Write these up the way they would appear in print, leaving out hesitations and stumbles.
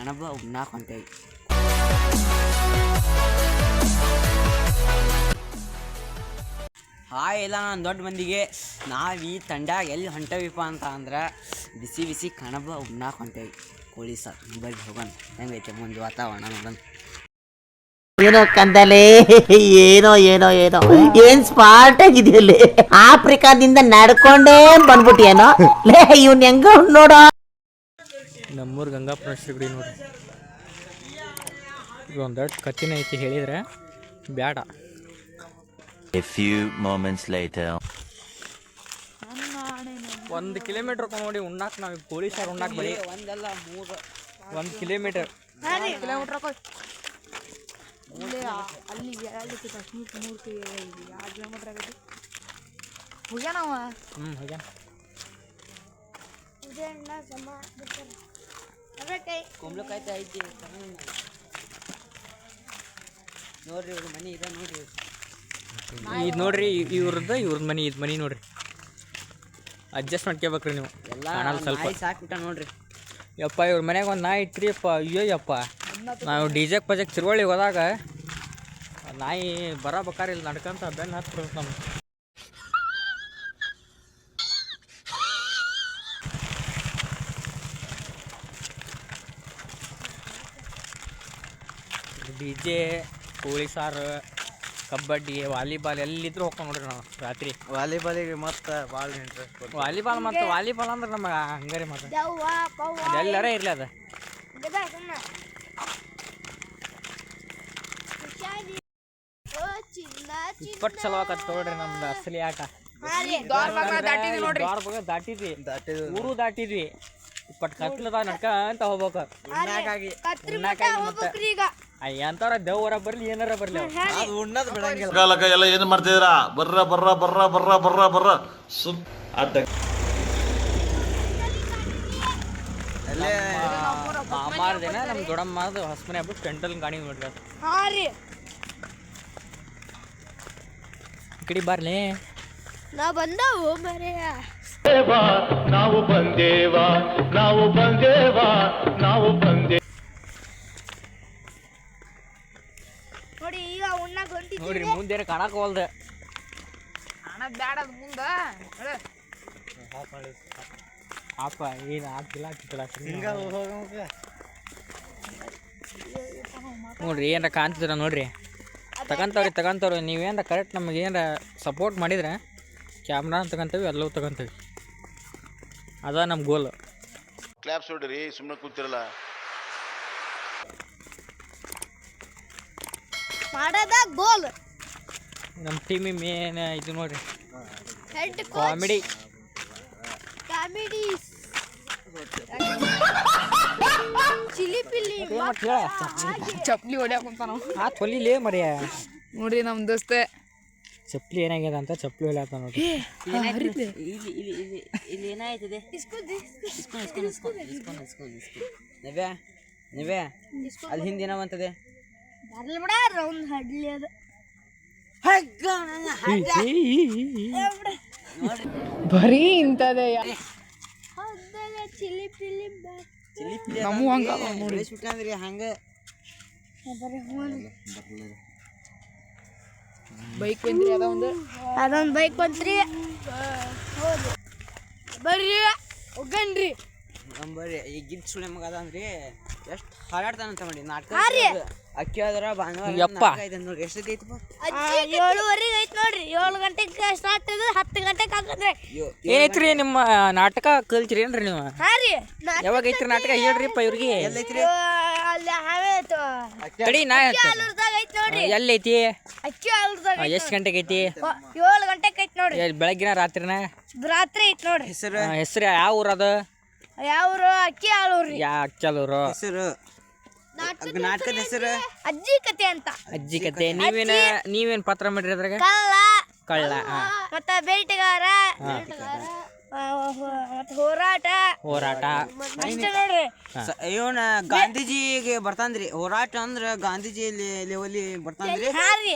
ಕಣಬ ಉಣ್ಣಾಕ ಹೊಂಟೇವಿ. Hi ಎಲ್ಲ ನಾನು ದೊಡ್ಡ ಮಂದಿಗೆ, ನಾವು ಈ ತಂಡ್ಯಾಗ ಎಲ್ಲಿ ಹೊಂಟೇವಿಪ್ಪ ಅಂತ ಅಂದ್ರೆ ಬಿಸಿ ಬಿಸಿ ಕಣಬ ಉಣ್ಣಾಕ ಹೊಂಟೇವಿ. ಕೋಳಿ ಸಾರು ಬರ್ರಿ ಹೋಗೋಣ. ಹೆಂಗೈತೆ ಮುಂದೆ ವಾತಾವರಣ ನೋಡೋಣ. ಏನೋ ಕಂದಲೆ, ಏನೋ ಏನೋ ಏನೋ ಏನ್ ಸ್ಮಾರ್ಟ್ ಆಗಿದೆಯಲ್ಲಿ. ಆಫ್ರಿಕಾದಿಂದ ನಡ್ಕೊಂಡೇ ಬಂದ್ಬಿಟ್ಟಿಯೇನೋ ಲೇ. ಇವ್ನ ಹೆಂಗ ನೋಡೋ. ನಮ್ಮೂರು ಗಂಗಾಪುರ ಶ್ರೀಗುಡಿ ನೋಡಿ. ಇದು ಒಂದು ದೊಡ್ಡ ಕಚ್ಚಿನ ಐತಿ ಹೇಳಿದ್ರೆ ಬ್ಯಾಡ. A few moments later. 1 kilometre ನೋಡಿ ಉಣ್ಣಾಕ. ನಾವು ಕೋಳಿ ಸಾರು ಉಣ್ಣಾಕ ಬರೀ ಒಂದಲ್ಲ 1 ಕಿಲೋಮೀಟರ್. ಅಲ್ಲಿ 2 ಕಿಲೋಮೀಟರ್ ಆಗೈತಿ. ಹೋಗ್ಯಾನವ. ಹೋಗ್ಯಾನ. ಕುಂಬಳಕಾಯ್ತ ಐತಿ ನೋಡ್ರಿ. ಇವ್ರ ಮನೆ ಇದೆ ನೋಡ್ರಿ. ಇದು ನೋಡ್ರಿ ಇವ್ರದ್ದು ಮನೆ. ಇದು ಮನೆ ನೋಡ್ರಿ. ಅಡ್ಜಸ್ಟ್ ಮಾಡ್ಕೋಬೇಕ್ರಿ ನೀವು. ಎಲ್ಲ ಸ್ವಲ್ಪ ಸಾಕ್ಬಿಟ್ಟ ನೋಡ್ರಿ. ಯಪ್ಪ ಇವ್ರ ಮನ್ಯಾಗ ಒಂದು ನಾಯಿ ಇಟ್ರಿ ಅಪ್ಪ. ಅಯ್ಯೋಯ್ಯಪ್ಪ, ನಾವು ಡಿಜೆಕ್ ಪಜೆಕ್ ತಿರುವಳ್ಳಿ ಹೋದಾಗ ನಾಯಿ ಬರಬೇಕಾರೆ ಇಲ್ಲಿ ನಡ್ಕಂತ ಬೆನ್ನು ಹತ್ಬಿಡುತ್ತೆ ನಮ್ಗೆ. ಡಿಜೆ, ಕೋಳಿ ಸಾರು, ಕಬಡ್ಡಿ, ವಾಲಿಬಾಲ್ ಎಲ್ಲಿದ್ರು ಹೋಗ್ಕೊಂಡು ನೋಡ್ರಿ ನಾವು ರಾತ್ರಿ. ವಾಲಿಬಾಲಿಗೆ ಮತ್ತೆ ಭಾಳ ಇಂಟ್ರೆಸ್ಟ್. ವಾಲಿಬಾಲ್ ಅಂದ್ರೆ ನಮಗೆ ಹಂಗಾರಿ ಮತ್ತೆ ಅದೆಲ್ಲರೇ ಇರಲಿ. ಅದು ಇಪ್ಪತ್ತು ಚಲೋ ಆಕತ್ ನೋಡ್ರಿ ನಮ್ದು ಅಸಲಿ ಆಟ. ದಾಟಿದ್ವಿ, ಊರು ದಾಟಿದ್ವಿ. ಇಪ್ಪತ್ತು ಕತ್ಲದ ನಡ್ಕ ಅಂತ ಹೋಗ್ಬೇಕು. ಎಂತವ್ರ ದೇವ್ರ ಬರ್ಲಿ ಏನಾರ ಬರ್ಲಿ ಉಣ್ಣದ್ ಬಿಡಂಗಿಲ್ಲ. ಕಾಲಕ ಎಲ್ಲ ಏನು ಮಾಡ್ತಿದ್ದೀರಾ? ಬರ್ರ ಬರ್ರ ಬರ್ರ ಬರ್ರ ಬರ್ರ ಬರ್ರ ಸುಮ್ ಅಡ್ಡ ಮಾಮಾರ್ದೇನ ನಮ್ಮ ದೊಡ್ಡಮ್ಮದು ಹೊಸಮನೆ ಹಬ್ಬ ಟೆಂಟಲ್ ಗಾಡಿ ನೋಡ್ರಿ. ಈ ಕಡೆ ಬರ್ಲಿ. ನಾ ಬಂದವು ಮರೆಯ ನಾವು ಬಂದೇವಾ, ನಾವು ಬಂದೇವಾ, ನಾವು ಬಂದೇ. ನೋಡಿ ಈಗ ಉಣ್ಣಾಕ ಹೊಂಟಿದ್ವಿ. ನೋಡ್ರಿ ಮುಂದೆ ಕಾಣಕ್ ಹೋಲ್ದೆ. ಬ್ಯಾಡದ ಮುಂದ ಅಪ್ಪ ಏನು ಆಗ್ತಿಲ್ಲ ನೋಡ್ರಿ. ಏನಾರ ಕಾಣ್ತಿದ್ರ ನೋಡ್ರಿ. ತಗೊಂತವ್ರಿ ನೀವೇನಾರ ಕರೆಕ್ಟ್ ನಮಗೆ ಏನಾರ ಸಪೋರ್ಟ್ ಮಾಡಿದ್ರೆ ಕ್ಯಾಮ್ರಾ ತಗೊಂತೀವಿ, ಎಲ್ಲವೂ ತಗೊಂತೀವಿ. ಅದ ನಮ್ಮ ಗೋಲ್. ಕ್ಲಾಪ್ಸ್ ಹೊಡ್ರಿ, ಸುಮ್ಮನೆ ಕೂತಿರಲ್ಲ. ಮಾಡದ ಗೋಲ್. ನಮ್ಮ ಟೀಮಿ ಮೇನ್ ಇದು ನೋಡ್ರಿ, ಹೆಡ್ ಕಾಮಿಡಿ. ಚಿಲಿ ಪಿಲಿ ಚಪ್ಲಿ ಹೊಡ್ಯಾಕಂತ ನಾವು ಆ ತೊಲಿಲೇ ಮರ್ಯ. ನೋಡಿ ನಮ್ಮ ದೋಸ್ತ ಚಪ್ಲಿ ಏನಾಗ್ಯದ ಅಂತ ಚಪ್ಲಿ ಹೊಡ್ಯಾಕ ನೋಡ್ರಿ. ಇಲ್ಲಿ ಏನಾಯ್ತದೆ? ನವ್ಯ ಅಲ್ಲಿ ಹಿಂದಿನ ಬಂತದೆ. ಬರೀ ಇಂತದೇ ಹಂಗ ಬೈಕ್ ಬಂದ್ರಿ. ಅದೊಂದು ಬೈಕ್ ಬಂತ್ರಿ. ಬರ್ರಿ ಹೋಗನ್ರಿ. ಬರ್ರಿ. ಈಗ ಗಿಫ್ಟ್ ಸುಳಿ ಮಗ ಅದ ಅಂದ್ರಿ ಎಷ್ಟು ಹಾಡಾಡ್ತಾನಂತ ಮಾಡಿ ನಾಟಕ. ಅಕ್ಕಿ ಆದ್ರ ಭಾನುವಾರ ನೋಡ್ರಿ. ಎಷ್ಟೈತಿ ಐತಪ್ಪ? 7:30 ಐತ್ ನೋಡ್ರಿ. 7 ಗಂಟೆಗೆ ಸ್ಟಾರ್ಟ್ ಅದ, 10 ಗಂಟೆಗೆ ಹಾಕಂದ್ರೆ. ಏನೈತ್ರಿ ನಿಮ್ಮ ನಾಟಕ ಕಲ್ತಿರಿ ಏನ್ರಿ ನೀವು? ಹಾ ರೀ. ಯಾವಾಗ ಐತ್ರಿ ನಾಟಕ ಹೇಳ್ರಿಪ್ಪ ಇವ್ರಿಗೆ. ಎಲ್ಲೈತ್ರಿ? ಅಲ್ಲಿ ಹಾವೇತು ಕಡಿ ನಾ ಹಾಲೂರ್ದಾಗ ಐತ್ ನೋಡ್ರಿ. ಎಲ್ಲೈತಿ? ಅಕ್ಕಿ ಹಾಲೂರ್ದಾಗ ಎಷ್ಟು ಗಂಟೆಗೆ ಐತಿ? 7 ಗಂಟೆಗೆ ಐತ್ ನೋಡ್ರಿ. ಬೆಳಗ್ಗಿನ ರಾತ್ರಿನ? ರಾತ್ರಿ ಐತ್ ನೋಡ್ರಿ. ಹೆಸರು ಯಾವ ಊರದು? ಯಾವ್ರು? ಅಕ್ಕಿ ಹಾಲೂರ್ರಿ. ಅಚ್ಚಲೂರು. ಹೆಸರು ನಾಟಕದ ಹೆಸರು ಅಜ್ಜಿ ಕತೆ ಅಂತ. ಅಜ್ಜಿ ಕತೆ. ನೀವೇನ್ ಪಾತ್ರ ಮಾಡಿರಿ ಅದ್ರಾಗ? ಕಳ್ಳ. ಮತ್ತ ಬೇಟೆಗಾರ, ಹೋರಾಟ ಅಷ್ಟೇ ನೋಡ್ರಿ. ಇವನ ಗಾಂಧೀಜಿಗೆ ಬರ್ತಾನ್ರಿ. ಹೋರಾಟ ಅಂದ್ರ ಗಾಂಧೀಜಿ ಲೆವೆಲಿ ಬರ್ತಾನ್ರಿ. ಹಾ ರೀ.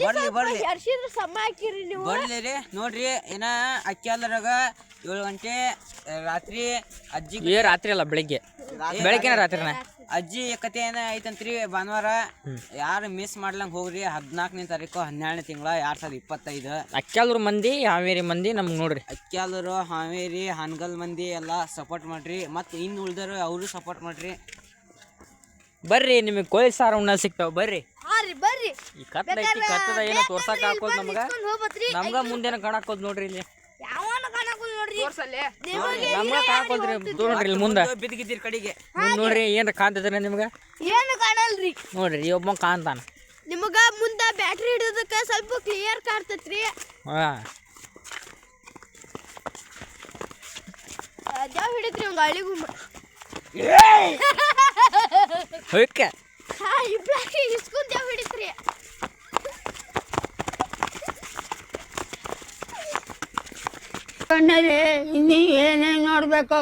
ಬರ್ಲಿ ಬರ್ಲಿ ಹರ್ಷಿದ್ರ ಸಮ ಹಾಕಿರಿ ನೀವು. ಬರ್ಲಿ ರೀ ನೋಡ್ರಿ ಏನ ಅಕ್ಕಿ ಅಲ್ದ್ರಾಗ 7 ಗಂಟೆ ರಾತ್ರಿ ಅಜ್ಜಿ ಏ ರಾತ್ರಿ ಅಲ್ಲ ಬೆಳಿಗ್ಗೆ ಬೆಳಗ್ಗೆನ ರಾತ್ರಿನ ಅಜ್ಜಿ ಕತೆ ಏನ ಐತಂತ್ರಿ ಭಾನುವಾರ ಯಾರು ಮಿಸ್ ಮಾಡ್ಲಂಗ್ ಹೋಗ್ರಿ 14ನೇ ತಾರೀಕು 12ನೇ ತಿಂಗಳ 2025. ಅಕ್ಕಾಲೂರು ಮಂದಿ ಹಾವೇರಿ ಮಂದಿ ನಮ್ಗೆ ನೋಡ್ರಿ. ಅಕ್ಕ್ಯಾಲೂರು ಹಾವೇರಿ ಹಾನಗಲ್ ಮಂದಿ ಎಲ್ಲ ಸಪೋರ್ಟ್ ಮಾಡ್ರಿ ಮತ್ತು ಇನ್ನು ಉಳ್ದರು ಅವರು ಸಪೋರ್ಟ್ ಮಾಡ್ರಿ. ಬರ್ರಿ ನಿಮಗೆ ಕೋಳಿ ಸಾರು ಉಣ್ಣ ಸಿಗ್ತಾವ ಬರ್ರಿ. ಬರ್ರಿ ಈ ಕತ್ತದ ಐತಿ ಕತ್ತದ ಏನೋ ತೋರ್ಸಕ್ ಹಾಕೋದ್ ನಮಗ ಹೋಗ್ಬತ್ರಿ. ನಮ್ಗ ಮುಂದೇನ ಕಾಣಾಕೋದ್ ನೋಡ್ರಿ ಇಲ್ಲಿ ಯಾವನ ಕಾಣಕುಲ್ ನೋಡ್ರಿ. ನಮ್ಗ ಕಾಣಾಕೋದ್ರಿ ನೋಡ್ರಿ ಇಲ್ಲಿ ಮುಂದೆ ಬಿದ್ದಿಗಿದ್ದೀರಿ ಕಡೆಗೆ ಮುಂದ್ ನೋಡ್ರಿ ಏನ್ರ ಕಾಣ್ತೈತ್ರಿ ನಿಮ್ಗ ಏನು ಕಾಣಲ್ರಿ. ನೋಡ್ರಿ ಈ ಒಬ್ಬ ಕಾಣ್ತಾನ. ನಿಮಗ ಮುಂದ ಬ್ಯಾಟ್ರಿ ಹಿಡಿದಕ್ಕ ಸ್ವಲ್ಪ ಕ್ಲಿಯರ್ ಕಾಣ್ತೈತ್ರಿ. ಹಾ ಅದ್ಯಾವ ಹಿಡಿದ್ರಿ ಒಂದ್ ಹಳ್ಳಿ ಗುಮ್ಮ. ಹೋಯ್ಕ ಇಬ್ಲಾಕಿ ಇಸ್ಕೊಂಡ್ ಯಾವ ಹಿಡಿತ್ರಿ. ಇನ್ನೀ ಏನೇನ್ ನೋಡ್ಬೇಕು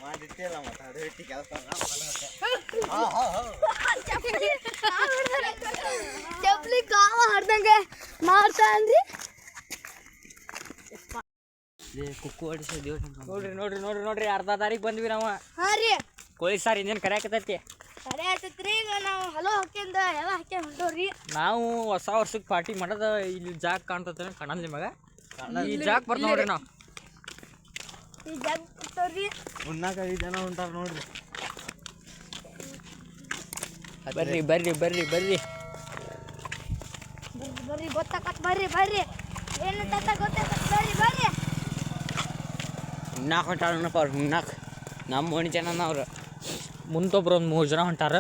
ಮಾಡಿಟ್ಟಿಲ್ಲ ಮತ್ತೆ ಅದು ಇಟ್ಟು ಕೆಲಸ ಚಪ್ಲಿ ಕಾವ ಹರ್ದಂಗ ಮಾಡ್ತಾ ಅಂದ್ರಿ. ಕುಕ್ಕು ಹೊಡಿಸಿ ನೋಡ್ರಿ ನೋಡ್ರಿ ನೋಡ್ರಿ ನೋಡ್ರಿ ಅರ್ಧ ತಾರೀಕು ಬಂದ್ವಿ ನಾವು. ಹಾ ರೀ ಕೋಳಿ ಸಾರು ಇನ್ನೇನು ಕರೆಯಾಕತೈತಿ. ಸರಿ ಆಯ್ತೈತ್ರಿ. ಈಗ ನಾವು ಹಲೋ ಹಾಕ್ಯಂದ ಎಲ್ಲ ಹಾಕ್ಯ ಹೊಂಟವ್ರಿ. ನಾವು ಹೊಸ ವರ್ಷಕ್ಕೆ ಪಾರ್ಟಿ ಮಾಡೋದ ಇಲ್ಲಿ ಜಾಗ ಕಾಣ್ತೈತೆ ಕಾಣಲ್ ನಿಮಗ ಈ ಜಾಗ ಬರ್ತ ನೋಡ್ರಿ ನಾವು ಈ ಜಾಗ ಹೊಂಟವ್ರಿ. ಉಣ್ಣಾಕ 5 ಜನ ಹೊಂಟಾರ ನೋಡ್ರಿ. ಬರ್ರಿ ಬರ್ರಿ ಬರ್ರಿ ಬರ್ರಿ ಬರ್ರಿ ಗೊತ್ತಾಕತ್ ಬರ್ರಿ ಬರ್ರಿ ಏನು ತತ್ತ ಗೊತ್ತಾಕತ್ ಬರ್ರಿ ಬರ್ರಿ. ಹುಣ್ಣಾಕ್ ಹೊಂಟಾರನಪ್ಪ ಅವ್ರು ಹುಣ್ಣಾಕ್ ನಮ್ಮ ಓಣಿ ಜನ ಅವ್ರು. ಮುಂದೊಬ್ರು ಒಂದು 3 ಜನ ಹೊಂಟಾರ.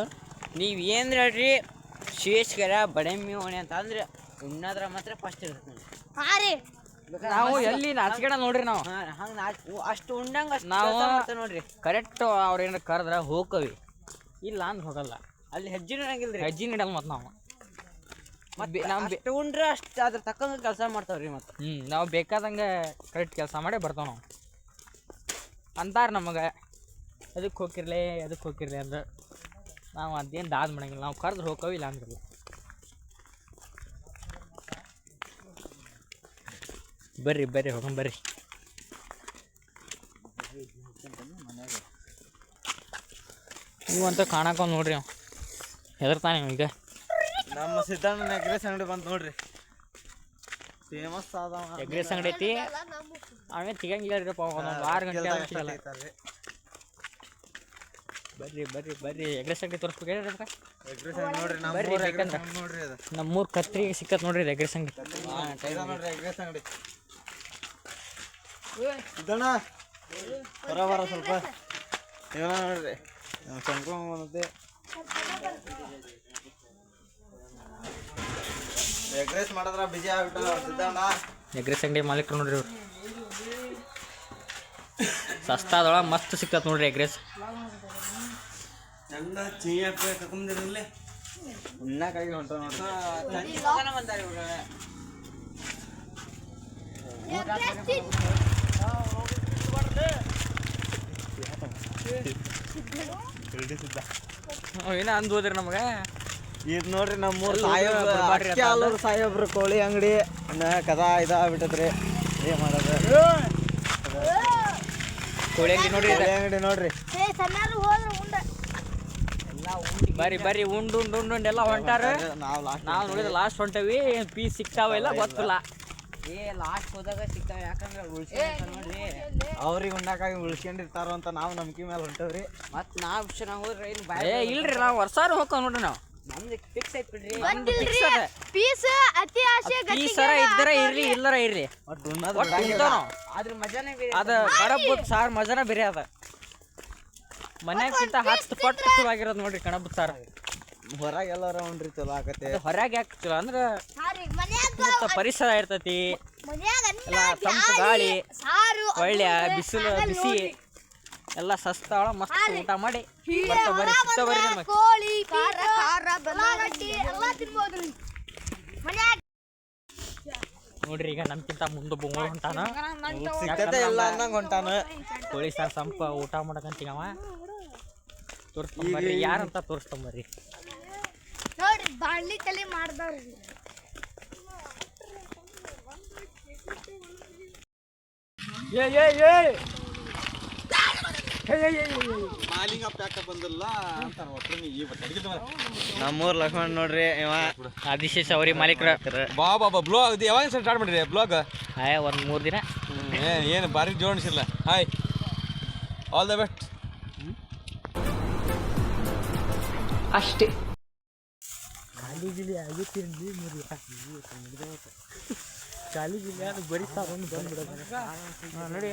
ನೀವು ಏನು ಹೇಳ್ರಿ ಶೇಷ್ಕರ ಬಡಮ್ಮಿ ಓಣಿ ಅಂತ ಅಂದ್ರೆ ಉಣ್ಣಾದ್ರ ಮಾತ್ರ ಫಸ್ಟ್ ಇರ್ತದೆ. ಹಾ ರೀ ನಾವು ಎಲ್ಲಿ ನಾಚಿಕೆಡ ನೋಡ್ರಿ ನಾವು ಹಂಗೆ ಅಷ್ಟು ಉಂಡಂಗೆ ಅಷ್ಟು ನಾವು ನೋಡ್ರಿ. ಕರೆಕ್ಟ್ ಅವ್ರು ಏನಾರ ಕರೆದ್ರೆ ಹೋಗ್ಕವಿ ಇಲ್ಲ ಅಂದ್ ಹೋಗಲ್ಲ. ಅಲ್ಲಿ ಹೆಜ್ಜೆನೂ ಇರಂಗಿಲ್ರಿ. ಹೆಜ್ಜೆ ನೀಡಲ್ಲ ಮತ್ತು ನಾವು ಅಷ್ಟು ಉಂಡ್ರೆ ಅಷ್ಟು ಅದ್ರ ತಕ್ಕಂಗೆ ಕೆಲಸ ಮಾಡ್ತಾವ್ರಿ ಮತ್ತು. ನಾವು ಬೇಕಾದಂಗೆ ಕರೆಕ್ಟ್ ಕೆಲಸ ಮಾಡೇ ಬರ್ತಾವ ನಾವು ಅಂತಾರೆ ನಮಗೆ ಅದಕ್ಕೆ ಹೋಗಿರ್ಲಿ ಅಂದ್ರೆ ನಾವು ಅದೇನು ದಾದ್ ಮಾಡಂಗಿಲ್ಲ. ನಾವು ಕರೆದ್ರೆ ಹೋಗ್ಕವಿ ಇಲ್ಲ ಅಂದ್ರಲ್ಲ. ಬರ್ರಿ ಬರ್ರಿ ಹೋಗಂ ಬರ್ರಿ. ನೀವಂತ ಕಾಣಕೊಂಡ್ ನೋಡ್ರಿ ಅವ್ ಹೆದರ್ತಾನೆ ಈಗ. ನಮ್ಮ ಸಿದ್ದಣ್ಣನ ಎಗ್ರೆಸ್ ಅಂಗಡಿ ಬಂತು ನೋಡ್ರಿ. ಫೇಮಸ್ ಆದ ಎಗ್ರೆಸ್ ಅಂಗಡಿ ಐತಿ ಅವೇ ಸಿಗಂಗಿಲ್ಲ ರೀಪ್ಪ. ಒಂದೊಂದು 6 ಗಂಟೆ ಸಿಗಲ್ಲ. ಬರ್ರಿ ಬರ್ರಿ ಬರ್ರಿ ಎಗ್ರೆಸ್ ಅಂಗಡಿ ತೋರಿಸ್ಬೇಕು ಹೇಳ್ರಿ ಅದಕ್ಕೆ. ಎಗ್ರೆಸ್ ನೋಡ್ರಿ ಬರ್ರಿ ಬೇಕಂದ್ರೆ ನೋಡ್ರಿ ಅದು ನಮ್ಮೂರು ಕತ್ರಿಗೆ ಸಿಕ್ಕತ್ ನೋಡ್ರಿ ಎಗ್ರೆಸ್ ಅಂಗಡಿ. ನೋಡ್ರಿ ಎಗ್ರೆಸ್ ಅಂಗಡಿ. ಸಿದ್ದಣ್ಣ ಬರ ಸ್ವಲ್ಪ ಏನ ನೋಡ್ರಿ ಸಂಕ್ರಮ ಬಂದೈತೆ. ಎಗ್ರೆಸ್ ಮಾಡಿದ್ರ ಬಿಜಿ ಆಗ್ಬಿಟ್ಟ ಸಿದ್ದಣ್ಣ. ಎಗ್ರೆಸ್ ಅಂಗಡಿ ಮಾಲೀಕರು ನೋಡ್ರಿ ಇವ್ರು. ಸಸ್ತಾದೊಳಗೆ ಮಸ್ತ್ ಸಿಕ್ಕತ್ ನೋಡ್ರಿ ಎಗ್ರೆಸ್. ಚಂದ ಚೀಯ ಕರ್ಕೊಂಡ್ದಿರಲ್ಲೇ ಉಣ್ಣಾಕಾಗಿ ಹೊಂಟ ನೋಡ್ರಿ. ಬಂದಾರೆ ಇವ್ರು. ಏನೋ ಅಂದ್ಬೋದ್ರಿ ನಮಗೆ. ಇದು ನೋಡ್ರಿ ನಮ್ಮೂರು ಬರ್ಬಾಡ್ರಿ ಅಂತ ಸಾಹೇಬ್ರು ಕೋಳಿ ಅಂಗಡಿ ಕದಾ ಇದಾಗ್ಬಿಟ್ಟದ್ರಿ. ಏನ್ ಮಾಡೋದು ಕೋಳಿ ಅಂಗಡಿ ನೋಡ್ರಿ ಇದು. ಕೋಳಿ ಅಂಗಡಿ ನೋಡ್ರಿ. ಸಣ್ಣರು ಹೋದ್ರೆ ಉಂಡ ಬರ್ರಿ ಬರ್ರಿ ಉಂಡು ಎಲ್ಲ ಹೊಂಟಾರ. ನಾವು ನೋಡಿದ್ರೆ ಲಾಸ್ಟ್ ಹೊಂಟವಿ. ಪೀಸ್ ಸಿಕ್ತಾವೆಲ್ಲ ಗೊತ್ತಿಲ್ಲ. ಲಾಸ್ಟ್ ಹೋದಾಗ ಸಿಗ್ತಾವೆ ಯಾಕಂದ್ರೆ ನೋಡ್ರಿ ಅವ್ರಿಗೆ ಉಣ್ಣಾಕಾಗಿ ಉಳ್ಸ್ಕೊಂಡಿರ್ತಾರೋ ಅಂತ ನಾವು ನಂಬಿಕೆ ಮೇಲೆ ಹೊಂಟವ್ರಿ. ಮತ್ತು ನಾವು ಚೆನ್ನಾಗಿ ಹೋದ್ರೆ ಏನು ಏ ಇಲ್ರಿ ನಾವು ವರ್ಷಾರು ಹೋಗ್ತಾವ ನೋಡ್ರಿ ನಾವು. ನಮ್ದು ಫಿಕ್ಸ್ ಐತ್ ಬಿಡ್ರಿ. ನಮ್ದು ಫಿಕ್ಸ್ ಅದ. ಪೀಸ್ ಅತಿ ಆಸೆ ಈ ಸರ ಇದ್ದರ ಇರ್ಲಿ ಇಲ್ಲರ ಇರ್ಲಿ ಒಟ್ಟು ಉಣ್ಣೋದು ಒಟ್ಟು ಉಣ್ತಾವ್ ನಾವು. ಅದ್ರ ಮಜಾನೇ ಬೇರೆ. ಅದ ಕಡಬುತ್ ಸಾರು ಮಜಾನ ಬೇರೆ ಅದ. ಮನ್ಯಾಗಿಂತ 10 ಪಟ್ಟು ಚಲೋ ಆಗಿರೋದು ನೋಡ್ರಿ ಕಡಬುತ್ ಸಾರು. ಹೊರಗೆ ಎಲ್ಲಾರ ಉಂಡ್ರಿ ಚಲೋ ಆಗತ್ತೆ. ಹೊರಗೆ ಯಾಕೆ ಚಲೋ ಅಂದ್ರೆ ಮನ್ಯಾಗ ಪರಿಸರ ಇರ್ತೈತಿ. ಮನ್ಯಾಗ ಎಲ್ಲ ತಂಪು ಗಾಳಿ ಸಾರು ಒಳ್ಳೆ ಬಿಸಿಲು ಬಿಸಿ ಎಲ್ಲ ಸಸ್ತ ಮಸ್ತ್ ಊಟ ಮಾಡಿ ಬರ್ತಾವ ಬರ್ರಿ ಸಿಗ್ತಾವ ಬರ್ರಿ ನಮಗೆ. ಕೋಳಿ ಖಾರ ಬೆಲ್ಲಗಟ್ಟಿ ಎಲ್ಲ ತಿನ್ಬೋದು ಮನ್ಯಾಗ. ನೋಡ್ರಿ ಈಗ ನಮ್ಗಿಂತ ಮುಂದೊಬ್ಬ ಹೊಂಟಾನ. ಸಿಕ್ಕತೆ ಎಲ್ಲ ಅನ್ನಂಗ್ ಹೊಂಟಾನ. ಕೋಳಿ ಸಾರು ಸಂಪ ಊಟ ಮಾಡಕಂತೀನವ ತೋರಿಸ್ಕೊಂಬರ್ರಿ. ಯಾರಂತ ತೋರಿಸ್ಕೊಂಬರ್ರಿ. ಬಾಂಡ್ಲಿ ಕಲಿ ಮಾಡ್ದವ್ರಿ ನಮ್ಮೂರ್ ಲಕ್ಷ್ಮಣ್ ನೋಡ್ರಿ ಇವ ಆದಿಶೇಷ ಅವ್ರಿ ಮಾಲೀಕರ ಬಾ ಬ್ಲಾಗ್ ಇದು ಯಾವಾಗ ಸ್ಟಾರ್ಟ್ ಮಾಡಿರಿ ಬ್ಲಾಗ್ ಹಾಯ್ ಒಂದು 3 ದಿನ ಏನು ಭಾರಿ ಜೋಡಿಸಿಲ್ಲ ಹಾಯ್ ಆಲ್ ದ ಬೆಸ್ಟ್ ಅಷ್ಟೇ ಖಾಲಿ ಗಿಲಿ ಅದು ಬರೀ ಸಾರು ಬಂದ್ಬಿಡೋದು ನೋಡಿ